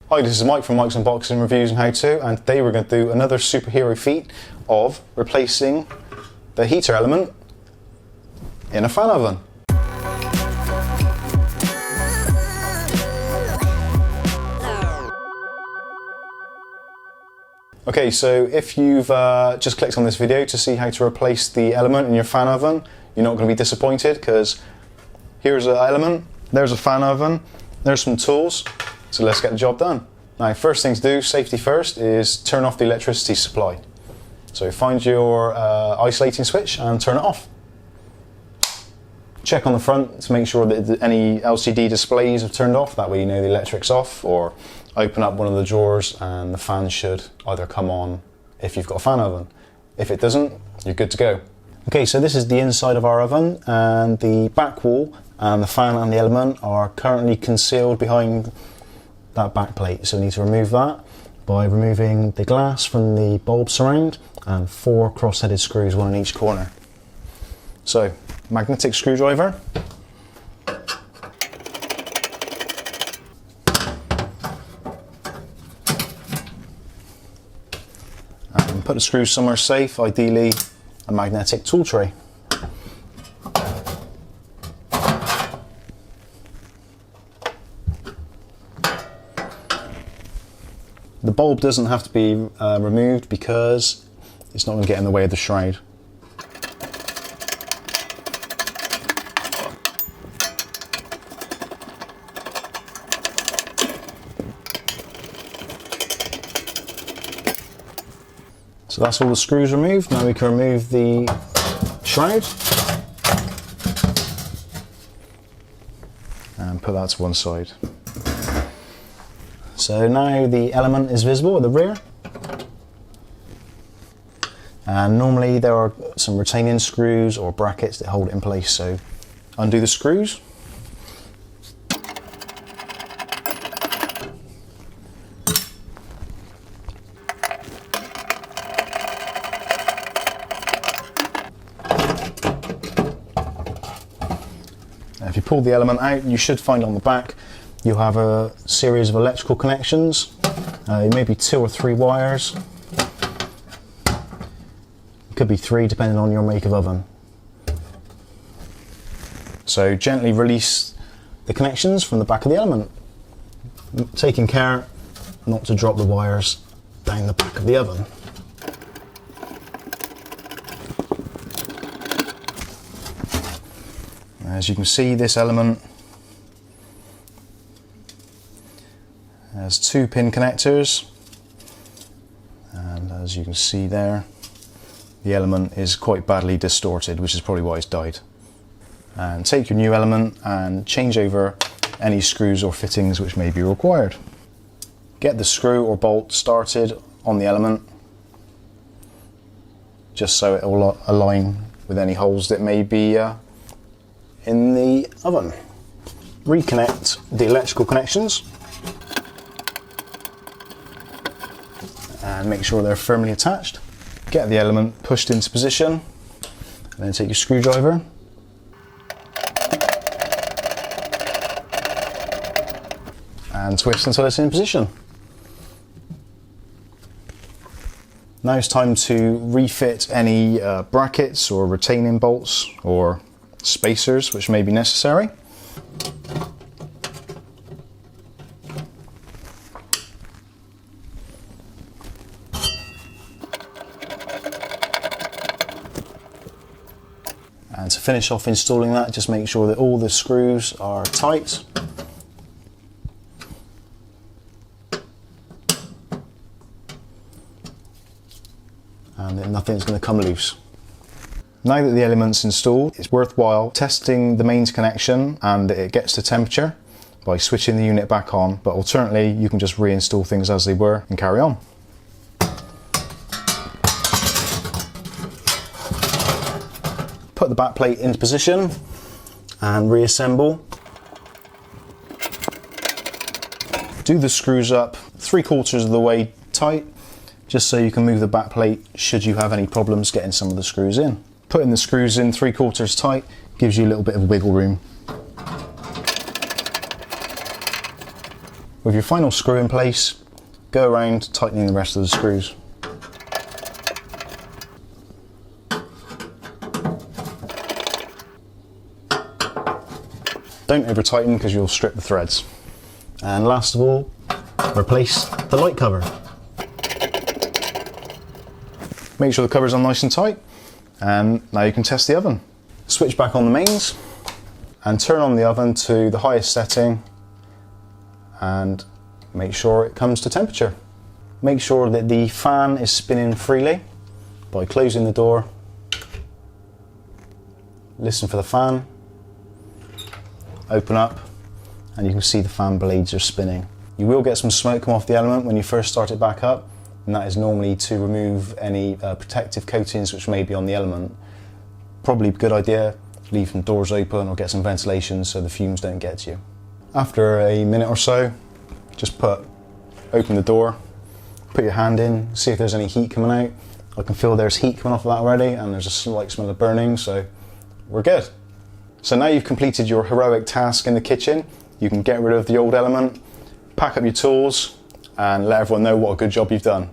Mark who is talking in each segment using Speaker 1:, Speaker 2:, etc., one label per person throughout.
Speaker 1: Hi, this is Mike from Mike's Unboxing Reviews and How To, and today we're going to do another superhero feat of replacing the heater element in a fan oven. Okay, so if you've just clicked on this video to see how to replace the element in your fan oven, you're not going to be disappointed, because here's an element, there's a fan oven, there's some tools, so let's get the job done. Now, first thing to do, safety first, is turn off the electricity supply. So find your isolating switch and turn it off. Check on the front to make sure that any LCD displays have turned off, that way you know the electric's off, or open up one of the drawers and the fan should either come on if you've got a fan oven. If it doesn't, you're good to go. Okay, so this is the inside of our oven, and the back wall and the fan and the element are currently concealed behind that back plate. So we need to remove that by removing the glass from the bulb surround and 4 cross-headed screws, one in each corner. So, magnetic screwdriver. And put the screws somewhere safe, ideally a magnetic tool tray. The bulb doesn't have to be removed because it's not going to get in the way of the shroud. So that's all the screws removed. Now we can remove the shroud and put that to one side. So now the element is visible at the rear, and normally there are some retaining screws or brackets that hold it in place, so undo the screws. If you pull the element out, you should find on the back you'll have a series of electrical connections, maybe 2 or 3 wires. It could be 3 depending on your make of oven. So gently release the connections from the back of the element, taking care not to drop the wires down the back of the oven. As you can see, this element has 2 pin connectors, and as you can see there, the element is quite badly distorted, which is probably why it's died. And take your new element and change over any screws or fittings which may be required. Get the screw or bolt started on the element, just so it will align with any holes that may be in the oven. Reconnect the electrical connections and make sure they're firmly attached. Get the element pushed into position, and then take your screwdriver and twist until it's in position. Now it's time to refit any brackets or retaining bolts or spacers which may be necessary. And to finish off installing that, just make sure that all the screws are tight. And then nothing's going to come loose. Now that the element's installed, it's worthwhile testing the mains connection and it gets to temperature by switching the unit back on, but alternately you can just reinstall things as they were and carry on. Put the back plate into position and reassemble. Do the screws up 3/4 of the way tight, just so you can move the back plate should you have any problems getting some of the screws in. Putting the screws in 3/4 tight gives you a little bit of wiggle room. With your final screw in place, go around tightening the rest of the screws. Don't over tighten because you'll strip the threads. And last of all, replace the light cover. Make sure the cover's on nice and tight, and now you can test the oven. Switch back on the mains and turn on the oven to the highest setting and make sure it comes to temperature. Make sure that the fan is spinning freely by closing the door. Listen for the fan. Open up and you can see the fan blades are spinning. You will get some smoke come off the element when you first start it back up, and that is normally to remove any protective coatings which may be on the element. Probably a good idea, leave some doors open or get some ventilation so the fumes don't get to you. After a minute or so, just open the door, put your hand in, see if there's any heat coming out. I can feel there's heat coming off of that already, and there's a slight smell of burning, so we're good. So now you've completed your heroic task in the kitchen, you can get rid of the old element, pack up your tools, and let everyone know what a good job you've done.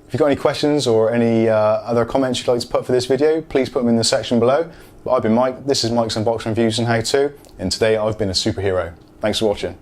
Speaker 1: If you've got any questions or any other comments you'd like to put for this video, please put them in the section below. But I've been Mike, this is Mike's Unboxing Reviews and How To, and today I've been a superhero. Thanks for watching.